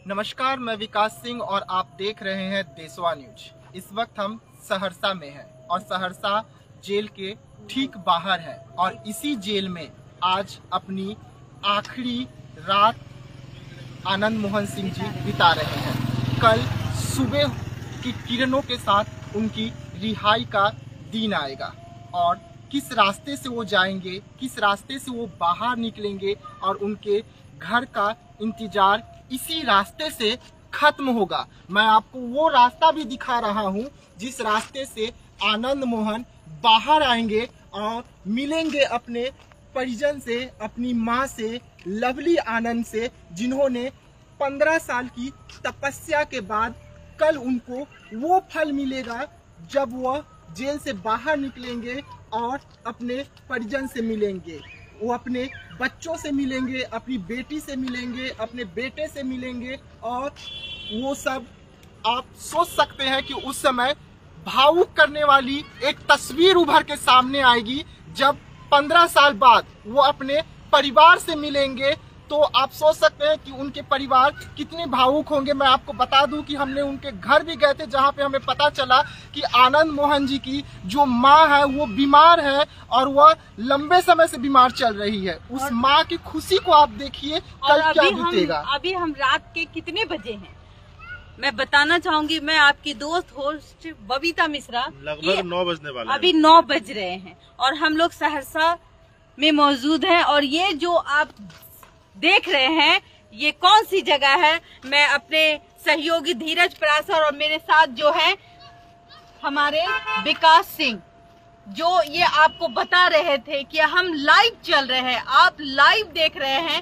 नमस्कार, मैं विकास सिंह और आप देख रहे हैं देशवा न्यूज। इस वक्त हम सहरसा में हैं और सहरसा जेल के ठीक बाहर है और इसी जेल में आज अपनी आखिरी रात आनंद मोहन सिंह जी बिता रहे हैं। कल सुबह की किरणों के साथ उनकी रिहाई का दिन आएगा और किस रास्ते से वो जाएंगे, किस रास्ते से वो बाहर निकलेंगे और उनके घर का इंतजार इसी रास्ते से खत्म होगा। मैं आपको वो रास्ता भी दिखा रहा हूँ जिस रास्ते से आनंद मोहन बाहर आएंगे और मिलेंगे अपने परिजन से, अपनी माँ से, लवली आनंद से, जिन्होंने 15 साल की तपस्या के बाद कल उनको वो फल मिलेगा जब वह जेल से बाहर निकलेंगे और अपने परिजन से मिलेंगे। वो अपने बच्चों से मिलेंगे, अपनी बेटी से मिलेंगे, अपने बेटे से मिलेंगे और वो सब आप सोच सकते हैं कि उस समय भावुक करने वाली एक तस्वीर उभर के सामने आएगी जब 15 साल बाद वो अपने परिवार से मिलेंगे। तो आप सोच सकते हैं कि उनके परिवार कितने भावुक होंगे। मैं आपको बता दूं कि हमने उनके घर भी गए थे जहां पे हमें पता चला कि आनंद मोहन जी की जो माँ है वो बीमार है और वह लंबे समय से बीमार चल रही है। उस माँ की खुशी को आप देखिए कल क्या बीतेगा। अभी हम रात के कितने बजे हैं मैं बताना चाहूंगी। मैं आपकी दोस्त होस्ट बबीता मिश्रा, लगभग 9 बजने वाले अभी 9 बज रहे हैं और हम लोग सहरसा में मौजूद हैं। और ये जो आप देख रहे हैं ये कौन सी जगह है, मैं अपने सहयोगी धीरज परासर और मेरे साथ जो है हमारे विकास सिंह, जो ये आपको बता रहे थे कि हम लाइव चल रहे हैं, आप लाइव देख रहे हैं।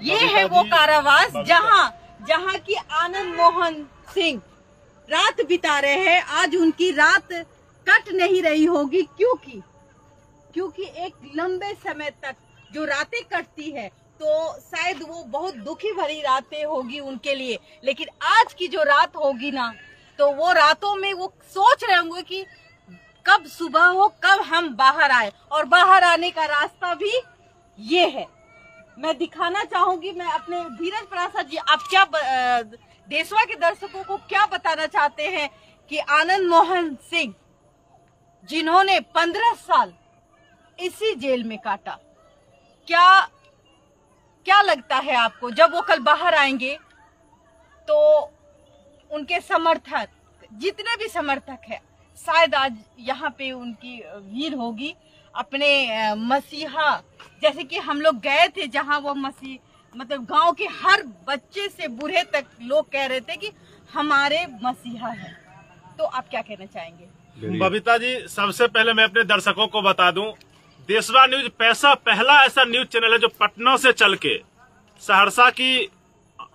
ये है वो कारावास जहां की आनंद मोहन सिंह रात बिता रहे हैं। आज उनकी रात कट नहीं रही होगी क्योंकि एक लंबे समय तक जो रातें कटती है तो शायद वो बहुत दुखी भरी रातें होगी उनके लिए। लेकिन आज की जो रात होगी ना, तो वो रातों में वो सोच रहे होंगे कि कब सुबह हो, कब हम बाहर आए। और बाहर आने का रास्ता भी ये है। मैं दिखाना चाहूंगी, मैं अपने धीरज प्रसाद जी, आप क्या देशवा के दर्शकों को क्या बताना चाहते हैं कि आनंद मोहन सिंह जिन्होंने 15 साल इसी जेल में काटा, क्या लगता है आपको जब वो कल बाहर आएंगे तो उनके समर्थक, जितने भी समर्थक हैं, शायद आज यहाँ पे उनकी भीड़ होगी अपने मसीहा, जैसे कि हम लोग गए थे जहाँ वो मतलब गांव के हर बच्चे से बूढ़े तक लोग कह रहे थे कि हमारे मसीहा है। तो आप क्या कहना चाहेंगे? बबीता जी, सबसे पहले मैं अपने दर्शकों को बता दूं, देशवा न्यूज पहला ऐसा न्यूज चैनल है जो पटना से चल के सहरसा की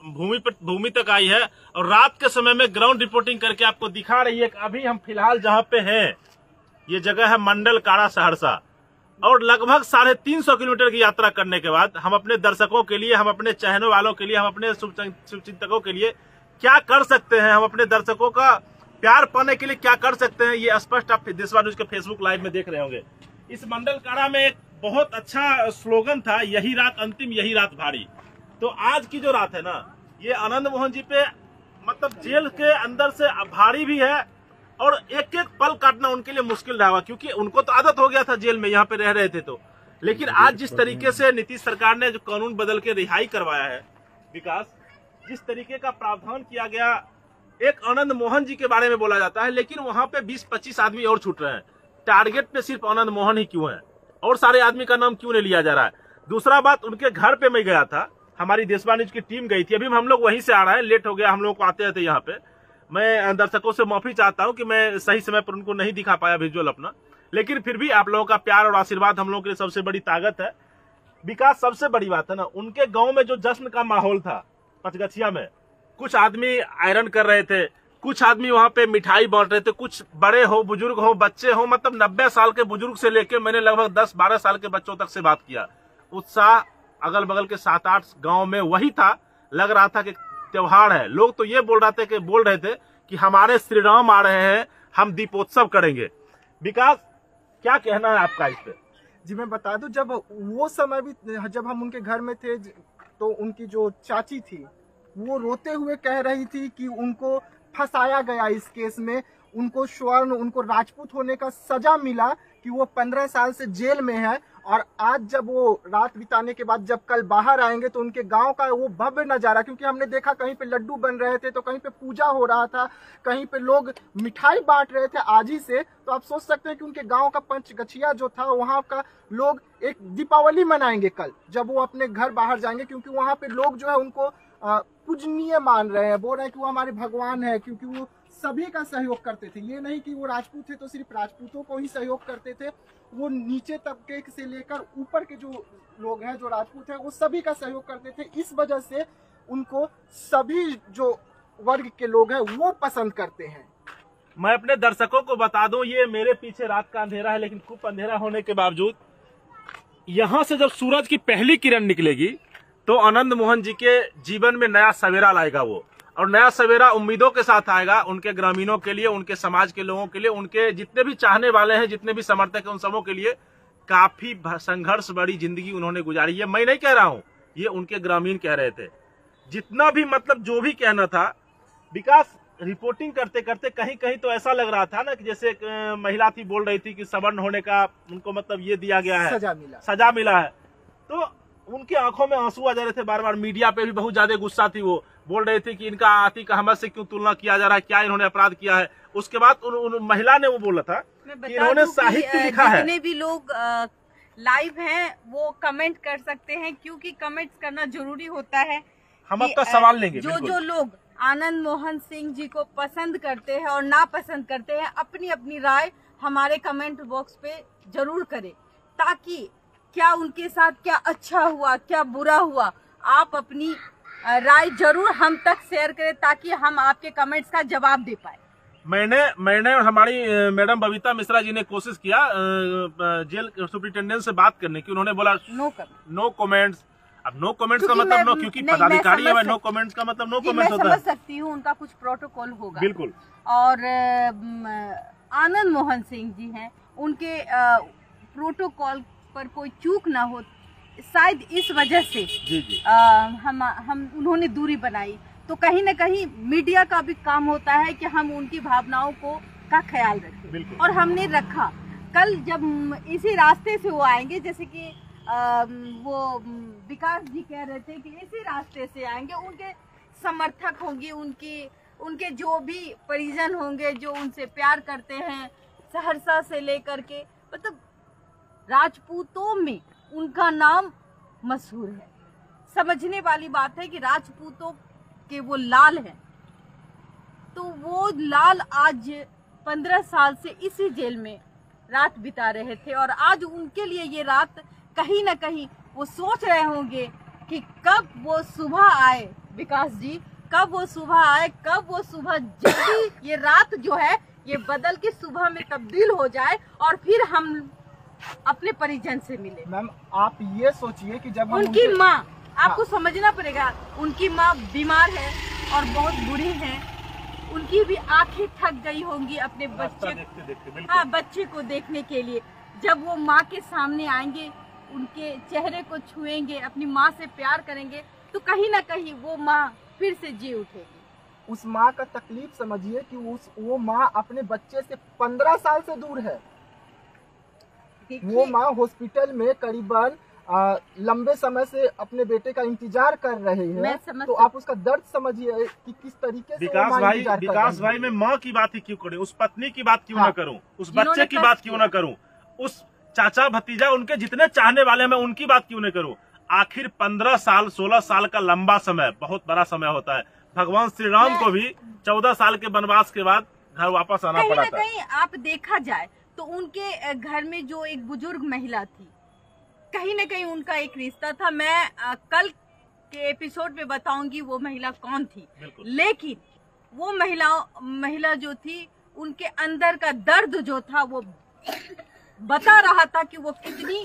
भूमि तक आई है और रात के समय में ग्राउंड रिपोर्टिंग करके आपको दिखा रही है। अभी हम फिलहाल जहां पे हैं ये जगह है मंडल कारा सहरसा और लगभग 350 किलोमीटर की यात्रा करने के बाद हम अपने दर्शकों के लिए, हम अपने चाहने वालों के लिए, हम अपने शुभचिंतकों के लिए क्या कर सकते हैं, हम अपने दर्शकों का प्यार पाने के लिए क्या कर सकते हैं, ये स्पष्ट आप देशवा न्यूज के फेसबुक लाइव में देख रहे होंगे। इस मंडल कारा में एक बहुत अच्छा स्लोगन था, यही रात अंतिम, यही रात भारी। तो आज की जो रात है ना, ये आनंद मोहन जी पे मतलब जेल के अंदर से भारी भी है और एक एक पल काटना उनके लिए मुश्किल रहा होगा, क्योंकि उनको तो आदत हो गया था जेल में, यहाँ पे रह रहे थे तो। लेकिन आज जिस तरीके से नीतीश सरकार ने जो कानून बदल के रिहाई करवाया है, विकास, जिस तरीके का प्रावधान किया गया, एक आनंद मोहन जी के बारे में बोला जाता है लेकिन वहां पे 20-25 आदमी और छूट रहे हैं। टारगेट पे सिर्फ आनंद मोहन ही क्यों है और सारे आदमी का नाम क्यों नहीं लिया जा रहा है? दूसरा बात, उनके घर पे मैं गया था, हमारी देशवा न्यूज की टीम गई थी, अभी हम लोग वहीं से आ रहे हैं, लेट हो गया हम लोग को आते आते यहाँ पे। मैं दर्शकों से माफी चाहता हूँ कि मैं सही समय पर उनको नहीं दिखा पाया विजुअल अपना, लेकिन फिर भी आप लोगों का प्यार और आशीर्वाद हम लोगों के लिए सबसे बड़ी ताकत है। विकास, सबसे बड़ी बात है ना, उनके गाँव में जो जश्न का माहौल था पचगछिया में, कुछ आदमी आयरन कर रहे थे, कुछ आदमी वहां पे मिठाई बांट रहे थे, कुछ बड़े हो, बुजुर्ग हो, बच्चे हो, मतलब 90 साल के बुजुर्ग से लेके मैंने लगभग 10-12 साल के बच्चों तक से बात किया। उत्साह अगल बगल के 7-8 गांव में वही था, लग रहा था कि त्योहार है। लोग तो ये बोल रहे थे कि हमारे श्री राम आ रहे हैं, हम दीपोत्सव करेंगे। विकास, क्या कहना है आपका इस पे? जी, मैं बता दूं, जब वो समय भी, जब हम उनके घर में थे तो उनकी जो चाची थी वो रोते हुए कह रही थी कि उनको फंसाया गया इस केस में, उनको स्वर्ण, उनको राजपूत होने का सजा मिला कि वो 15 साल से जेल में है। और आज जब वो रात बिताने के बाद जब कल बाहर आएंगे तो उनके गांव का वो भव्य नजारा, क्योंकि हमने देखा कहीं पे लड्डू बन रहे थे तो कहीं पे पूजा हो रहा था, कहीं पे लोग मिठाई बांट रहे थे आज ही से। तो आप सोच सकते हैं कि उनके गांव का पंचगछिया जो था वहां का लोग एक दीपावली मनाएंगे कल जब वो अपने घर बाहर जाएंगे, क्योंकि वहां पे लोग जो है उनको पूजनीय मान रहे हैं, बोल रहे हैं कि वो हमारे भगवान है, क्योंकि वो सभी का सहयोग करते थे। ये नहीं कि वो राजपूत थे तो सिर्फ राजपूतों को ही सहयोग करते थे, वो नीचे तबके से लेकर ऊपर के जो लोग हैं, जो राजपूत हैं, वो सभी का सहयोग करते थे। इस वजह से उनको सभी जो वर्ग के लोग हैं वो पसंद करते हैं। मैं अपने दर्शकों को बता दूं, ये मेरे पीछे रात का अंधेरा है, लेकिन खूब अंधेरा होने के बावजूद यहाँ से जब सूरज की पहली किरण निकलेगी तो आनंद मोहन जी के जीवन में नया सवेरा लाएगा वो। और नया सवेरा उम्मीदों के साथ आएगा उनके ग्रामीणों के लिए, उनके समाज के लोगों के लिए, उनके जितने भी चाहने वाले हैं, जितने भी समर्थक हैं, उन सबों के लिए। काफी संघर्ष बड़ी जिंदगी उन्होंने गुजारी है। मैं नहीं कह रहा हूं, ये उनके ग्रामीण कह रहे थे। जितना भी मतलब जो भी कहना था, विकास रिपोर्टिंग करते करते कहीं कहीं तो ऐसा लग रहा था ना कि जैसे एक महिला थी बोल रही थी कि सवर्ण होने का उनको मतलब ये दिया गया है, सजा मिला है। तो उनकी आंखों में आंसू आ जा रहे थे बार बार। मीडिया पे भी बहुत ज्यादा गुस्सा थी, वो बोल रहे थे कि इनका आतिक अहमद से क्यों तुलना किया जा रहा है, क्या इन्होंने अपराध किया है। उसके बाद उन महिला ने वो बोला था कि इन्होंने साहित्य लिखा है। जितने भी लोग लाइव हैं वो कमेंट कर सकते हैं, क्योंकि कमेंट्स करना जरूरी होता है। हम आपका सवाल लेंगे। जो लोग आनंद मोहन सिंह जी को पसंद करते हैं और नापसंद करते हैं, अपनी अपनी राय हमारे कमेंट बॉक्स पे जरूर करें, ताकि क्या उनके साथ क्या अच्छा हुआ, क्या बुरा हुआ, आप अपनी राय जरूर हम तक शेयर करें, ताकि हम आपके कमेंट्स का जवाब दे पाए। मैंने और हमारी मैडम बबीता मिश्रा जी ने कोशिश किया जेल सुपरिटेंडेंट से बात करने की। उन्होंने बोला नो कमेंट्स। अब नो कमेंट्स का मतलब नो, क्योंकि पदाधिकारी है, नो कमेंट्स का मतलब नो कमेंट्स होता है। मैं समझ सकती हूँ, उनका कुछ प्रोटोकॉल होगा। बिल्कुल। और आनंद मोहन सिंह जी हैं, उनके प्रोटोकॉल पर कोई चूक ना हो, शायद इस वजह से हम उन्होंने दूरी बनाई। तो कहीं न कहीं मीडिया का भी काम होता है कि हम उनकी भावनाओं का ख्याल रखें, और हमने रखा। कल जब इसी रास्ते से वो आएंगे, जैसे कि वो विकास जी कह रहे थे कि इसी रास्ते से आएंगे, उनके समर्थक होंगे, उनके जो भी परिजन होंगे जो उनसे प्यार करते हैं, सहरसा से लेकर के, मतलब राजपूतों में उनका नाम मशहूर है। समझने वाली बात है कि राजपूतों के वो लाल हैं, तो वो लाल आज 15 साल से इसी जेल में रात बिता रहे थे, और आज उनके लिए ये रात कहीं ना कहीं वो सोच रहे होंगे कि कब वो सुबह आए, विकास जी, कब वो सुबह आए, कब वो सुबह जल्दी ये रात जो है ये बदल के सुबह में तब्दील हो जाए और फिर हम अपने परिजन से मिले। मैम आप ये सोचिए कि जब उनकी माँ, आपको समझना पड़ेगा, उनकी माँ बीमार है और बहुत बुरी है, उनकी भी आंखें थक गई होंगी अपने बच्चे को देखने के लिए। जब वो माँ के सामने आएंगे, उनके चेहरे को छुएंगे, अपनी माँ से प्यार करेंगे, तो कहीं ना कहीं वो माँ फिर से जी उठेगी। उस माँ का तकलीफ समझिए कि वो माँ अपने बच्चे से 15 साल से दूर है। वो माँ हॉस्पिटल में करीबन लंबे समय से अपने बेटे का इंतजार कर रहे हैं, तो आप उसका दर्द समझिए कि किस तरीके से विकास भाई मैं माँ की बात ही क्यों करूं, उस पत्नी की बात क्यों ना करूं, उस बच्चे की बात क्यों ना करूं, उस चाचा भतीजा उनके जितने चाहने वाले हैं मैं उनकी बात क्यों नहीं करूं। आखिर 15 साल 16 साल का लंबा समय, बहुत बड़ा समय होता है। भगवान श्री राम को भी 14 साल के वनवास के बाद घर वापस आना पड़ा था। कहीं आप देखा जाए तो उनके घर में जो एक बुजुर्ग महिला थी, कहीं न कहीं उनका एक रिश्ता था। मैं कल के एपिसोड में बताऊंगी वो महिला कौन थी, लेकिन वो महिला जो थी, उनके अंदर का दर्द जो था वो बता रहा था कि वो कितनी,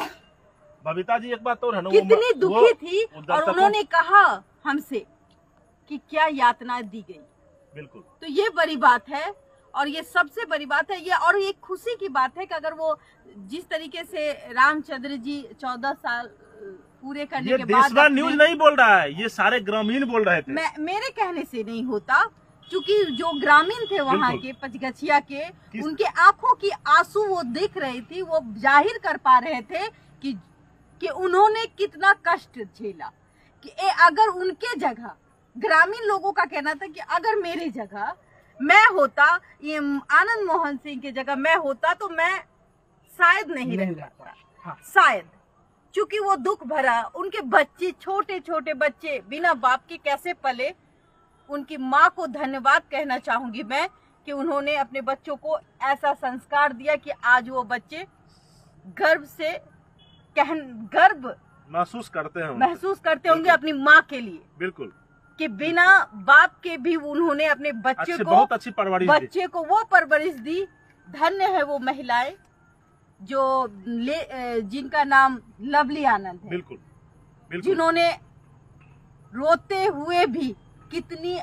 बबीता जी एक बात तो है ना, कितनी दुखी थी, और उन्होंने कहा हमसे कि क्या यातना दी गई। बिल्कुल। तो ये बड़ी बात है, और ये सबसे बड़ी बात है ये, और ये खुशी की बात है कि अगर वो जिस तरीके से रामचंद्र जी 14 साल पूरे करने ये के बाद देशवा न्यूज नहीं बोल रहा है, ये सारे ग्रामीण बोल रहे थे। मेरे कहने से नहीं होता, क्योंकि जो ग्रामीण थे वहाँ के पचगछिया के, उनके आंखों की आंसू वो दिख रही थी, वो जाहिर कर पा रहे थे कि उन्होंने कितना कष्ट झेला। कि अगर उनके जगह, ग्रामीण लोगों का कहना था कि अगर मेरी जगह मैं होता, ये आनंद मोहन सिंह की जगह मैं होता तो मैं शायद नहीं रह पाता। हाँ। शायद, क्योंकि वो दुख भरा, उनके बच्चे, छोटे छोटे बच्चे बिना बाप के कैसे पले। उनकी माँ को धन्यवाद कहना चाहूंगी मैं कि उन्होंने अपने बच्चों को ऐसा संस्कार दिया कि आज वो बच्चे गर्व महसूस करते होंगे अपनी माँ के लिए। बिल्कुल, कि बिना बाप के भी उन्होंने अपने बच्चे को बहुत अच्छी परवरिश बच्चे को वो परवरिश दी। धन्य है वो महिलाएं जो जिनका नाम लवली आनंद है। बिल्कुल, बिल्कुल। जिन्होंने रोते हुए भी कितनी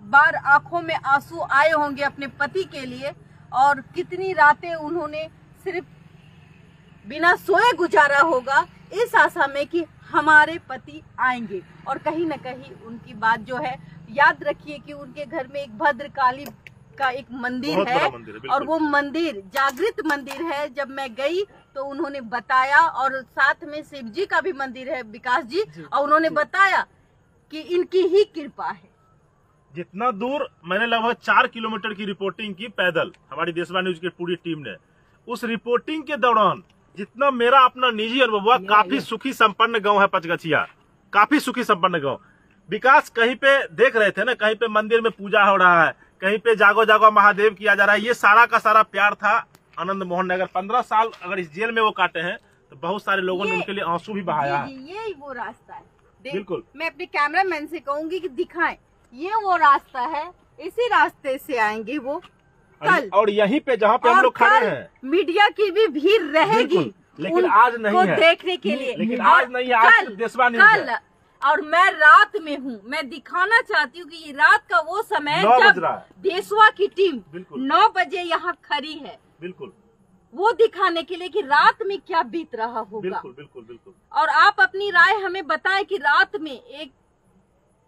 बार आंखों में आंसू आए होंगे अपने पति के लिए, और कितनी रातें उन्होंने सिर्फ बिना सोए गुजारा होगा इस आशा में कि हमारे पति आएंगे। और कहीं न कहीं उनकी बात जो है, याद रखिए कि उनके घर में एक भद्रकाली का एक मंदिर है, और वो मंदिर जागृत मंदिर है। जब मैं गई तो उन्होंने बताया, और साथ में शिव जी का भी मंदिर है, विकास जी, और उन्होंने बताया कि इनकी ही कृपा है। जितना दूर मैंने लगभग 4 किलोमीटर की रिपोर्टिंग की पैदल, हमारी देशवा न्यूज की पूरी टीम ने, उस रिपोर्टिंग के दौरान जितना मेरा अपना निजी अनुभव हुआ, काफी सुखी संपन्न गांव है पचगछिया, काफी सुखी संपन्न गांव। विकास कहीं पे देख रहे थे ना, कहीं पे मंदिर में पूजा हो रहा है, कहीं पे जागो जागो महादेव किया जा रहा है। ये सारा का सारा प्यार था आनंद मोहन ने। अगर 15 साल अगर इस जेल में वो काटे हैं तो बहुत सारे लोगों ने उनके लिए आंसू भी बहाया है। ये वो रास्ता है। बिल्कुल, मैं अपने कैमरामैन से कहूंगी कि दिखाएं, ये वो रास्ता है, इसी रास्ते से आएंगे वो कल। और यहीं पे जहाँ पे हम लोग खड़े हैं, मीडिया की भी भीड़ रहेगी, लेकिन आज नहीं है देखने के लिए। लेकिन आज नहीं है, आज देशवा न्यूज है। और मैं रात में हूँ, मैं दिखाना चाहती हूँ कि ये रात का वो समय जब देशवा की टीम 9 बजे यहाँ खड़ी है। बिल्कुल, वो दिखाने के लिए कि रात में क्या बीत रहा होगा। बिल्कुल, बिल्कुल, बिल्कुल। और आप अपनी राय हमें बताएं कि रात में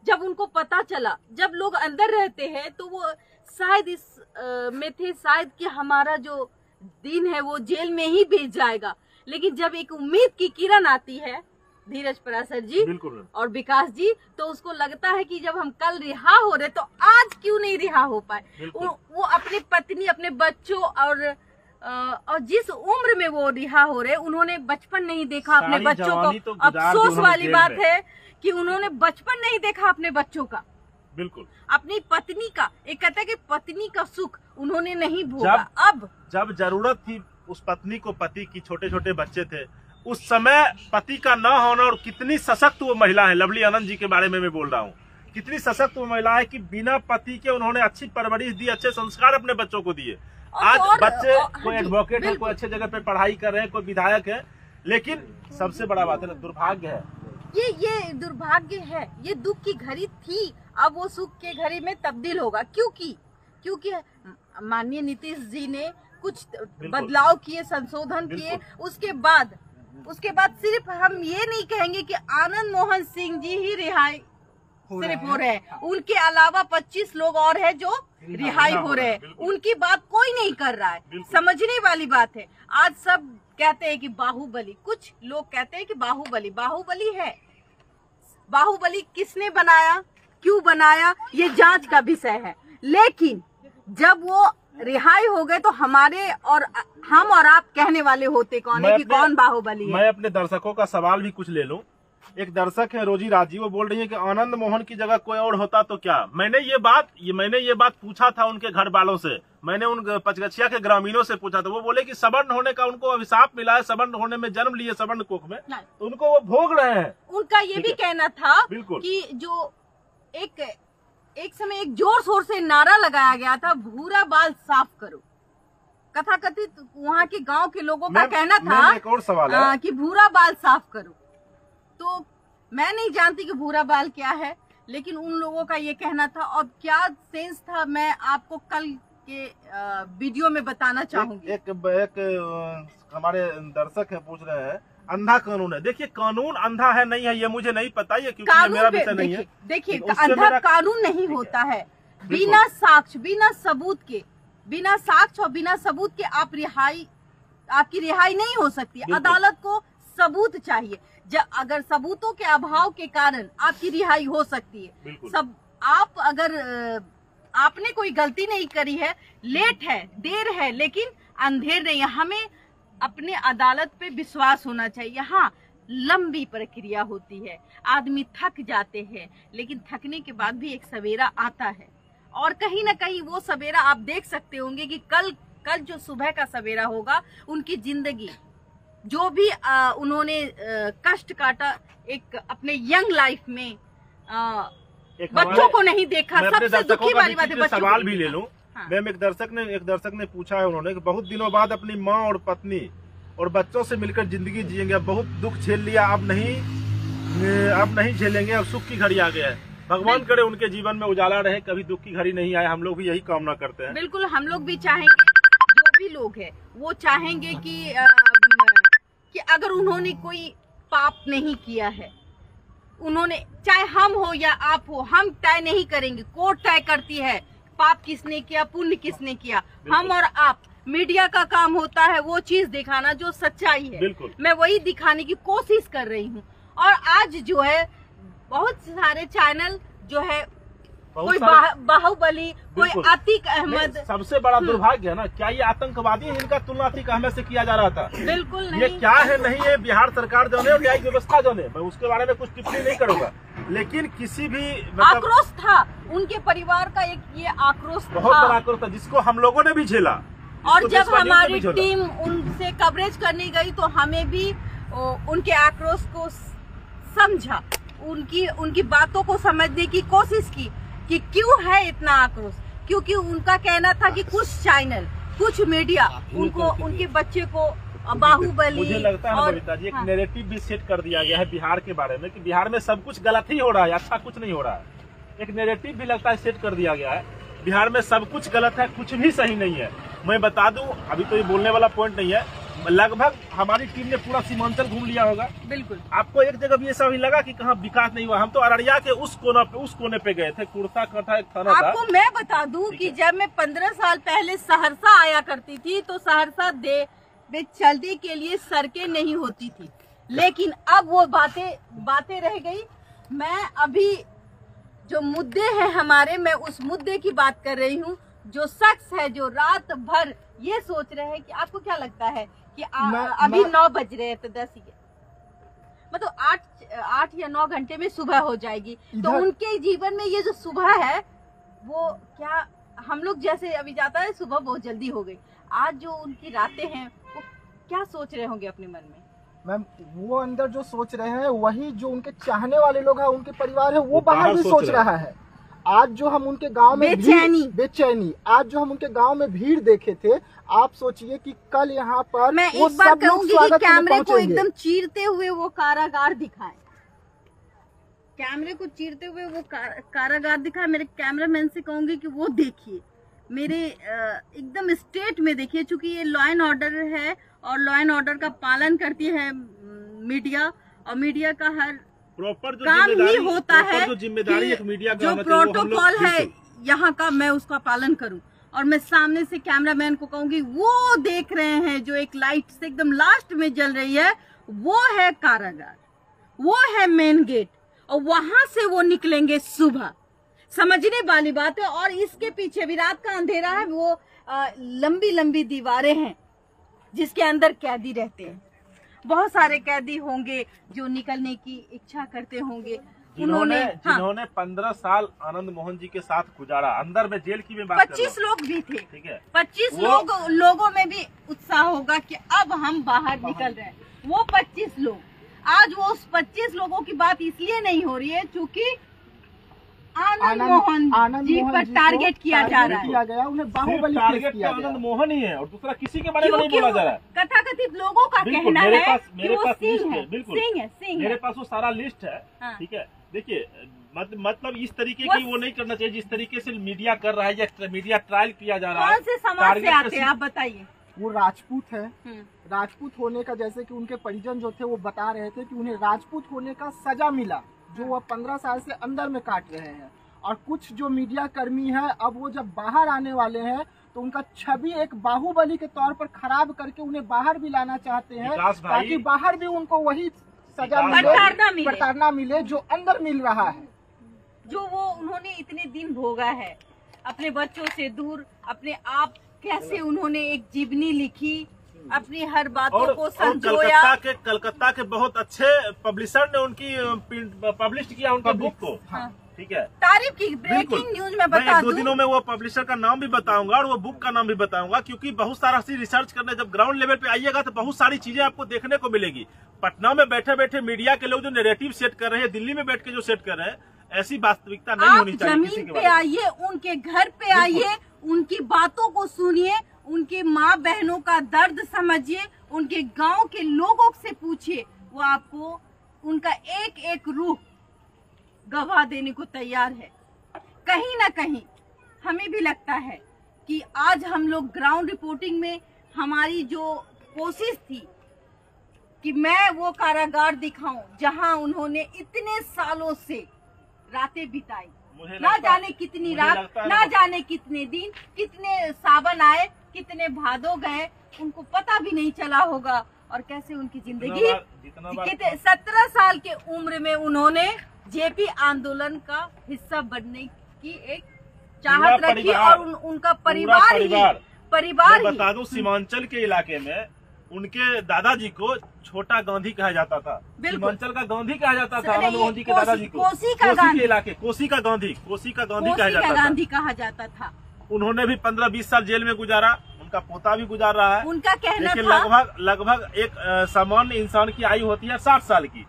जब उनको पता चला, जब लोग अंदर रहते हैं तो वो शायद इस में थे, शायद कि हमारा जो दिन है वो जेल में ही बीत जाएगा। लेकिन जब एक उम्मीद की किरण आती है, धीरज पराशर जी और विकास जी, तो उसको लगता है कि जब हम कल रिहा हो रहे तो आज क्यों नहीं रिहा हो पाए। वो अपनी पत्नी, अपने बच्चों और जिस उम्र में वो रिहा हो रहे, उन्होंने बचपन नहीं देखा अपने बच्चों को। तो अफसोस वाली बात है कि उन्होंने बचपन नहीं देखा अपने बच्चों का, बिल्कुल, अपनी पत्नी का। एक कहता है कि पत्नी का सुख उन्होंने नहीं भोगा। अब जब जरूरत थी उस पत्नी को, पति की छोटे छोटे बच्चे थे, उस समय पति का न होना, और कितनी सशक्त वो महिला है, लवली आनंद जी के बारे में मैं बोल रहा हूँ, कितनी सशक्त वो महिला है कि बिना पति के उन्होंने अच्छी परवरिश दी, अच्छे संस्कार अपने बच्चों को दिए। आज बच्चे कोई एडवोकेट है, कोई अच्छे जगह पे पढ़ाई कर रहे हैं, कोई विधायक है, लेकिन सबसे बड़ा बात है ना, दुर्भाग्य है, ये दुर्भाग्य है, ये दुख की घड़ी थी, अब वो सुख के घड़ी में तब्दील होगा। क्योंकि माननीय नीतीश जी ने कुछ बदलाव किए, संशोधन किए, उसके बाद सिर्फ हम ये नहीं कहेंगे कि आनंद मोहन सिंह जी ही रिहाई सिर्फ हो रहे हैं, उनके अलावा 25 लोग और हैं जो रिहाई हो रहे हैं, उनकी बात कोई नहीं कर रहा है। समझने वाली बात है। आज सब कहते हैं कि बाहुबली, कुछ लोग कहते हैं कि बाहुबली है। बाहुबली किसने बनाया, क्यों बनाया, ये जांच का विषय है। लेकिन जब वो रिहाई हो गए तो हमारे और हम और आप कहने वाले होते कौन है कि कौन बाहुबली है। मैं अपने दर्शकों का सवाल भी कुछ ले लूं। एक दर्शक है रोजी राजी, वो बोल रही है कि आनंद मोहन की जगह कोई और होता तो क्या। मैंने ये बात पूछा था उनके घर वालों से, मैंने उन पचगछिया के ग्रामीणों से पूछा था। वो बोले कि सवर्ण होने का उनको अभिशाप मिला है, सवर्ण होने में जन्म लिए सवर्ण कोख में, तो उनको वो भोग रहे हैं। उनका ये भी कहना था कि जो एक समय एक जोर शोर से नारा लगाया गया था, भूरा बाल साफ करो। कथाकथित वहाँ के गांव के लोगों का कहना था एक और सवाल है कि भूरा बाल साफ करो। तो मैं नहीं जानती कि भूरा बाल क्या है, लेकिन उन लोगों का ये कहना था। और क्या सेंस था, मैं आपको कल के वीडियो में बताना चाहूंगी। एक हमारे दर्शक है, पूछ रहे हैं अंधा कानून है। देखिए कानून अंधा है नहीं है ये मुझे नहीं पता, ये क्योंकि ये मेरा विषय नहीं है। देखिए अंधा कानून नहीं होता है। बिना साक्ष्य, बिना सबूत के, बिना साक्ष्य और बिना सबूत के आपकी रिहाई नहीं हो सकती। अदालत को सबूत चाहिए। अगर सबूतों के अभाव के कारण आपकी रिहाई हो सकती है। सब आप अगर आपने कोई गलती नहीं करी है, लेट है, देर है, लेकिन अंधेर नहीं है। हमें अपने अदालत पे विश्वास होना चाहिए। हाँ, लंबी प्रक्रिया होती है, आदमी थक जाते हैं, लेकिन थकने के बाद भी एक सवेरा आता है। और कहीं ना कहीं वो सवेरा आप देख सकते होंगे कि कल जो सुबह का सवेरा होगा, उनकी जिंदगी जो भी उन्होंने कष्ट काटा एक अपने यंग लाइफ में, बच्चों को नहीं देखा। सबसे दुखी वाली बात है। सवाल भी ले लूं। मैम, एक दर्शक ने पूछा है उन्होंने कि बहुत दिनों बाद अपनी माँ और पत्नी और बच्चों से मिलकर जिंदगी जिएंगे, बहुत दुख झेल लिया, अब नहीं झेलेंगे, अब सुख की घड़ी आ गया है। भगवान करे उनके जीवन में उजाला रहे, कभी दुख की घड़ी नहीं आए। हम लोग भी यही कामना करते हैं। बिल्कुल, हम लोग भी चाहेंगे, जो भी लोग हैं वो चाहेंगे कि अगर उन्होंने कोई पाप नहीं किया है, उन्होंने, चाहे हम हो या आप हो, हम तय नहीं करेंगे, कोर्ट तय करती है पाप किसने किया, पुण्य किसने किया। हम और आप, मीडिया का काम होता है वो चीज दिखाना जो सच्चाई है। मैं वही दिखाने की कोशिश कर रही हूँ। और आज जो है बहुत सारे चैनल जो है, कोई बाहुबली, कोई अतीक अहमद। सबसे बड़ा दुर्भाग्य है ना, क्या ये आतंकवादी है जिनका तुलना अतीक अहमद से किया जा रहा था? बिल्कुल नहीं। ये क्या है नहीं है, बिहार सरकार जो है, न्यायिक व्यवस्था जो है, मैं उसके बारे में कुछ टिप्पणी नहीं करूंगा, लेकिन किसी भी आक्रोश था उनके परिवार का, एक ये आक्रोश था, बहुत बड़ा आक्रोश था, जिसको हम लोगों ने भी झेला। और जब हमारी टीम उनसे कवरेज करने गई तो हमें भी उनके आक्रोश को समझा, उनकी बातों को समझने की कोशिश की कि क्यों है इतना आक्रोश। क्योंकि उनका कहना था कि कुछ चैनल, कुछ मीडिया उनके बच्चे को बाहुबली, मुझे लगता है बबीता जी, एक नैरेटिव भी सेट कर दिया गया है बिहार के बारे में कि बिहार में सब कुछ गलत ही हो रहा है, अच्छा कुछ नहीं हो रहा है। एक नैरेटिव भी लगता है सेट कर दिया गया है, बिहार में सब कुछ गलत है, कुछ भी सही नहीं है। मैं बता दूं, अभी तो ये बोलने वाला पॉइंट नहीं है, लगभग हमारी टीम ने पूरा सीमांचल घूम लिया होगा। बिल्कुल। आपको एक जगह भी ऐसा भी लगा कि कहाँ विकास नहीं हुआ? हम तो अररिया के उस कोने पे गए थे, कुर्ता कटा एक थाना था। आपको मैं बता दूं कि जब मैं 15 साल पहले सहरसा आया करती थी तो सहरसा में चलने के लिए सड़कें नहीं होती थी, लेकिन अब वो बातें रह गई। मैं अभी जो मुद्दे हैं हमारे, मैं उस मुद्दे की बात कर रही हूँ। जो शख्स है जो रात भर ये सोच रहे हैं कि आपको क्या लगता है कि अभी 9 बज रहे हैं तो 10 ही, मतलब 8 या 9 घंटे में सुबह हो जाएगी। तो उनके जीवन में ये जो सुबह है वो क्या, हम लोग जैसे अभी जाता है सुबह बहुत जल्दी हो गई, आज जो उनकी रातें हैं वो क्या सोच रहे होंगे अपने मन में? मैम, वो अंदर जो सोच रहे हैं वही जो उनके चाहने वाले लोग हैं, उनके परिवार है, वो बाहर भी सोच रहा है। आज जो हम उनके गांव में बेचैनी, आज जो हम उनके गांव में भीड़ देखे थे, आप सोचिए कि कल यहाँ पर मैं एक बार कहूंगी कि कैमरे को एकदम चीरते हुए वो कारागार दिखाए, कैमरे को चीरते हुए वो कारागार दिखाए। मेरे कैमरामैन से कहूंगी कि वो देखिए, मेरे एकदम स्टेट में देखिए, चूंकि ये लॉ एंड ऑर्डर है और लॉ एंड ऑर्डर का पालन करती है मीडिया, और मीडिया का हर प्रॉपर काम ही होता है, जो जिम्मेदारी एक मीडिया का, जो प्रोटोकॉल है यहाँ का, मैं उसका पालन करूं। और मैं सामने से कैमरामैन को कहूंगी, वो देख रहे हैं जो एक लाइट से एकदम लास्ट में जल रही है, वो है कारागार, वो है मेन गेट, और वहां से वो निकलेंगे सुबह। समझने वाली बात है। और इसके पीछे भी रात का अंधेरा है, वो लंबी लंबी दीवारें हैं जिसके अंदर कैदी रहते हैं। बहुत सारे कैदी होंगे जो निकलने की इच्छा करते होंगे। जिन्होंने 15 साल आनंद मोहन जी के साथ गुजारा, अंदर में जेल की मैं बात 25 लोग भी थे, ठीक है, 25 लोगों में भी उत्साह होगा कि अब हम बाहर निकल रहे हैं। वो 25 लोग, आज वो उस 25 लोगों की बात इसलिए नहीं हो रही है क्योंकि आनंद मोहन जी पर टारगेट किया जा रहा है। उन्हें बाहुबली टारगेट तो आनंद मोहन ही है और दूसरा किसी के बारे में नहीं बोला जा रहा है। कथाकथित लोगों का कहना है कि वो सिंह है, सिंह है। मेरे पास वो सारा लिस्ट है, ठीक है। देखिए, मतलब इस तरीके की वो नहीं करना चाहिए जिस तरीके से मीडिया कर रहा है या मीडिया ट्रायल किया जा रहा है। कौन से समाज से आते हैं आप बताइए? वो राजपूत है। राजपूत होने का, जैसे कि उनके परिजन जो थे वो बता रहे थे कि उन्हें राजपूत होने का सजा मिला, जो वह 15 साल से अंदर में काट रहे हैं। और कुछ जो मीडिया कर्मी है, अब वो जब बाहर आने वाले हैं तो उनका छवि एक बाहुबली के तौर पर खराब करके उन्हें बाहर भी लाना चाहते हैं, ताकि बाहर भी उनको वही सजा मिले, प्रताड़ना मिले जो अंदर मिल रहा है, जो वो उन्होंने इतने दिन भोगा है अपने बच्चों से दूर। अपने आप कैसे उन्होंने एक जीवनी लिखी, अपनी हर बातों को संजोया। कलकत्ता के बहुत अच्छे पब्लिशर ने उनकी पब्लिश किया उनके बुक को। हाँ। ठीक है, तारीफ की। ब्रेकिंग न्यूज में बता दूं, 2 दिनों में वो पब्लिशर का नाम भी बताऊंगा और वो बुक का नाम भी बताऊंगा, क्योंकि बहुत सारा रिसर्च करने जब ग्राउंड लेवल पे आइएगा तो बहुत सारी चीजें आपको देखने को मिलेगी। पटना में बैठे बैठे मीडिया के लोग जो नैरेटिव सेट कर रहे हैं, दिल्ली में बैठ के जो सेट कर रहे हैं, ऐसी वास्तविकता नहीं होनी चाहिए। जमीन पे आइए, उनके घर पे आइए, उनकी बातों को सुनिए, उनके माँ बहनों का दर्द समझिए, उनके गांव के लोगों से पूछिए, वो आपको उनका एक एक रूह गवाह देने को तैयार है। कहीं ना कहीं हमें भी लगता है कि आज हम लोग ग्राउंड रिपोर्टिंग में हमारी जो कोशिश थी कि मैं वो कारागार दिखाऊं जहां उन्होंने इतने सालों से रातें बिताई, ना जाने कितनी रात, ना जाने कितने दिन, कितने सावन आए, कितने भादों गए, उनको पता भी नहीं चला होगा। और कैसे उनकी जिंदगी 17 साल के उम्र में उन्होंने जेपी आंदोलन का हिस्सा बनने की एक चाहत रखी, और उनका परिवार ही बता दूं, सीमांचल के इलाके में उनके दादाजी को छोटा गांधी कहा जाता था। सीमांचल का गांधी कहा जाता था आनंद मोहन जी के दादाजी को। कोसी के इलाके कोसी का गांधी कहा जाता था। उन्होंने भी 15-20 साल जेल में गुजारा, उनका पोता भी गुजार रहा है। उनका कहना था लगभग एक सामान्य इंसान की आयु होती है 60 साल की,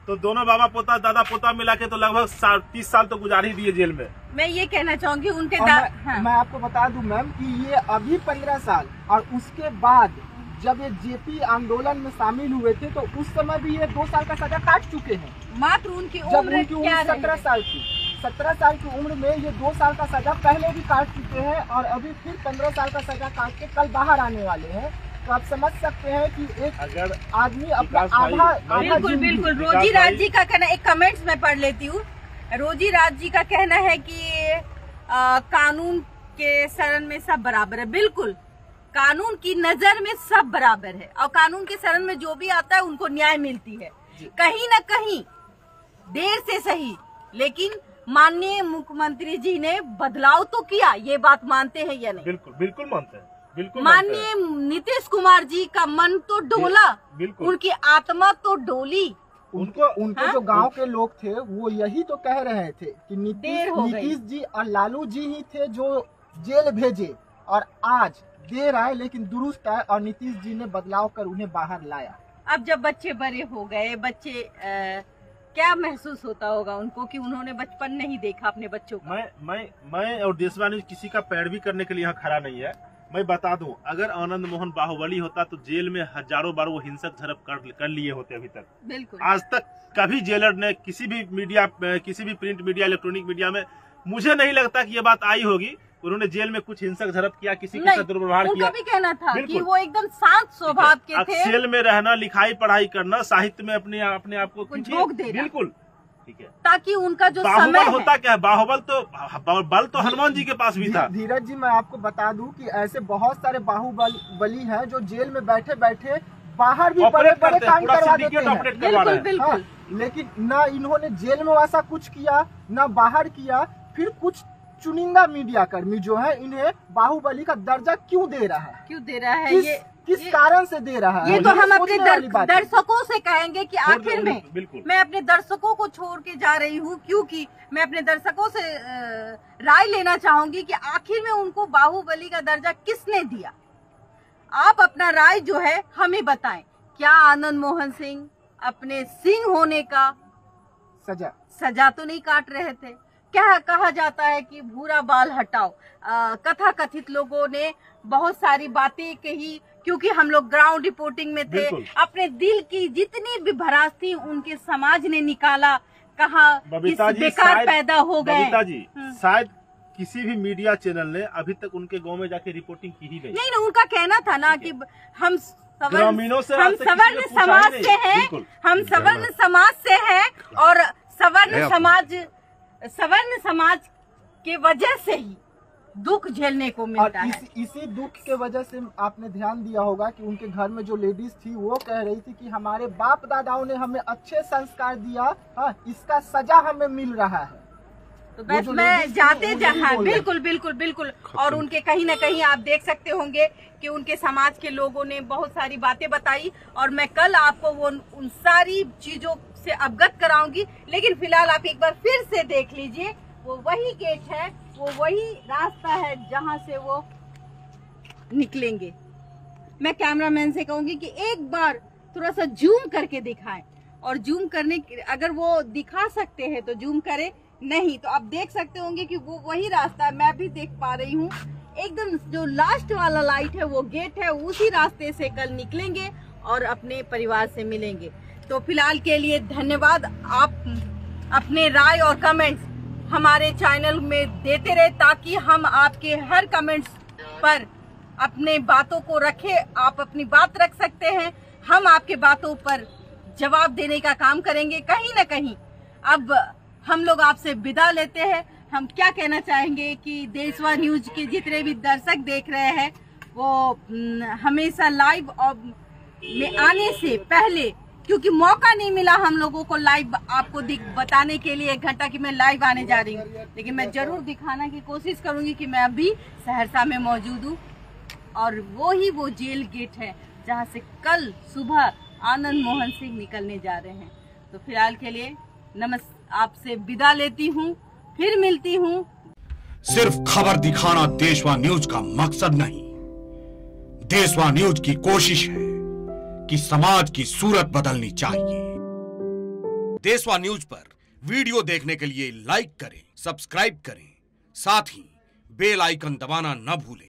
तो दोनों बाबा पोता दादा पोता मिला के तो लगभग 30 साल तो गुजार ही दिए जेल में। मैं ये कहना चाहूंगी उनके मैं आपको बता दूं मैम कि ये अभी 15 साल और उसके बाद जब ये जेपी आंदोलन में शामिल हुए थे तो उस समय भी ये 2 साल का सजा काट चुके हैं। मात्र उनकी उम्र 17 साल की, 17 साल की उम्र में ये 2 साल का सजा पहले भी काट चुके हैं और अभी फिर 15 साल का सजा काट के कल बाहर आने वाले हैं। तो आप समझ सकते हैं कि एक अगर आदमी अपना आधा बिल्कुल रोजी राज जी का कहना, एक कमेंट्स में पढ़ लेती हूँ। रोजी राज जी का कहना है कि कानून के शरण में सब बराबर है। बिल्कुल, कानून की नजर में सब बराबर है और कानून के शरण में जो भी आता है उनको न्याय मिलती है। कहीं न कहीं देर से सही, लेकिन माननीय मुख्यमंत्री जी ने बदलाव तो किया, ये बात मानते हैं या नहीं? बिल्कुल बिल्कुल मानते हैं। बिल्कुल माननीय नीतीश कुमार जी का मन तो डोला, उनकी आत्मा तो डोली। उनको जो गांव के लोग थे वो यही तो कह रहे थे कि नीतीश जी और लालू जी ही थे जो जेल भेजे, और आज देर आए लेकिन दुरुस्त आए और नीतीश जी ने बदलाव कर उन्हें बाहर लाया। अब जब बच्चे बड़े हो गए, बच्चे क्या महसूस होता होगा उनको कि उन्होंने बचपन नहीं देखा अपने बच्चों को? मैं और देशवानी किसी का पैरवी करने के लिए यहाँ खड़ा नहीं है। मैं बता दूं, अगर आनंद मोहन बाहुबली होता तो जेल में हजारों बार वो हिंसक झड़प कर लिए होते अभी तक। बिल्कुल। आज तक कभी जेलर ने किसी भी मीडिया, किसी भी प्रिंट मीडिया, इलेक्ट्रॉनिक मीडिया में मुझे नहीं लगता कि ये बात आई होगी। उन्होंने जेल में कुछ हिंसक झड़प किया, किसी के साथ दुर्व्यवहार किया। उनका भी कहना था कि वो एकदम शांत स्वभाव के थे। जेल में रहना, लिखाई पढ़ाई करना, साहित्य में अपने आप को झोंक देना। बिल्कुल ठीक है, ताकि उनका जो बाहुबल होता क्या है, बल तो हनुमान जी के पास भी था। धीरज जी, मैं आपको बता दूं कि ऐसे बहुत सारे बाहुबली हैं जो जेल में बैठे बैठे बाहर भी बड़े बड़े काम करवा देते हैं। बिल्कुल। लेकिन न इन्होंने जेल में वैसा कुछ किया, न बाहर किया। फिर कुछ चुनिंदा मीडिया कर्मी जो है इन्हें बाहुबली का दर्जा क्यों दे रहा है, किस कारण से दे रहा है? ये तो हम अपने दर्शकों से कहेंगे कि आखिर में मैं अपने दर्शकों को छोड़ के जा रही हूँ, क्योंकि मैं अपने दर्शकों से राय लेना चाहूंगी कि आखिर में उनको बाहुबली का दर्जा किसने दिया। आप अपना राय जो है हमें बताएं। क्या आनंद मोहन सिंह अपने सिंह होने का सजा तो नहीं काट रहे थे? क्या कहा जाता है कि भूरा बाल हटाओ, कथा कथित लोगों ने बहुत सारी बातें कही, क्योंकि हम लोग ग्राउंड रिपोर्टिंग में थे। अपने दिल की जितनी भी भड़ास थी उनके समाज ने निकाला, कहा बेकार पैदा हो गए। बबीता जी, शायद किसी भी मीडिया चैनल ने अभी तक उनके गांव में जाके रिपोर्टिंग की ही नहीं। नहीं ना, उनका कहना था ना कि हम ग्रामीणों से हम सवर्ण समाज से हैं, हम सवर्ण समाज से हैं और सवर्ण समाज के वजह से ही दुख झेलने को मिलता है। इसी दुख के वजह से आपने ध्यान दिया होगा कि उनके घर में जो लेडीज थी वो कह रही थी कि हमारे बाप दादाओं ने हमें अच्छे संस्कार दिया, हाँ, इसका सजा हमें मिल रहा है। तो बस मैं जाते जहाँ बिल्कुल बिल्कुल बिल्कुल। और उनके कहीं ना कहीं आप देख सकते होंगे कि उनके समाज के लोगों ने बहुत सारी बातें बताई और मैं कल आपको वो उन सारी चीजों से अवगत कराऊंगी। लेकिन फिलहाल आप एक बार फिर से देख लीजिए, वो वही गेट है, वो वही रास्ता है जहां से वो निकलेंगे। मैं कैमरामैन से कहूंगी कि एक बार थोड़ा सा जूम करके दिखाएं, और जूम करने अगर वो दिखा सकते हैं तो जूम करें, नहीं तो आप देख सकते होंगे कि वो वही रास्ता है। मैं भी देख पा रही हूँ, एकदम जो लास्ट वाला लाइट है वो गेट है, उसी रास्ते से कल निकलेंगे और अपने परिवार से मिलेंगे। तो फिलहाल के लिए धन्यवाद। आप अपने राय और कमेंट्स हमारे चैनल में देते रहे ताकि हम आपके हर कमेंट्स पर अपने बातों को रखें। आप अपनी बात रख सकते हैं, हम आपके बातों पर जवाब देने का काम करेंगे। कहीं ना कहीं अब हम लोग आपसे विदा लेते हैं। हम क्या कहना चाहेंगे कि देशवा न्यूज के जितने भी दर्शक देख रहे हैं वो हमेशा लाइव में आने से पहले, क्योंकि मौका नहीं मिला हम लोगों को लाइव आपको बताने के लिए 1 घंटा कि मैं लाइव आने जा रही हूँ, लेकिन मैं जरूर दिखाना की कोशिश करूंगी कि मैं अभी सहरसा में मौजूद हूँ और वो जेल गेट है जहाँ से कल सुबह आनंद मोहन सिंह निकलने जा रहे हैं। तो फिलहाल के लिए आपसे विदा लेती हूँ, फिर मिलती हूँ। सिर्फ खबर दिखाना देशवा न्यूज का मकसद नहीं, देशवा न्यूज की कोशिश है कि समाज की सूरत बदलनी चाहिए। देशवा न्यूज पर वीडियो देखने के लिए लाइक करें, सब्सक्राइब करें, साथ ही बेल आइकन दबाना न भूलें।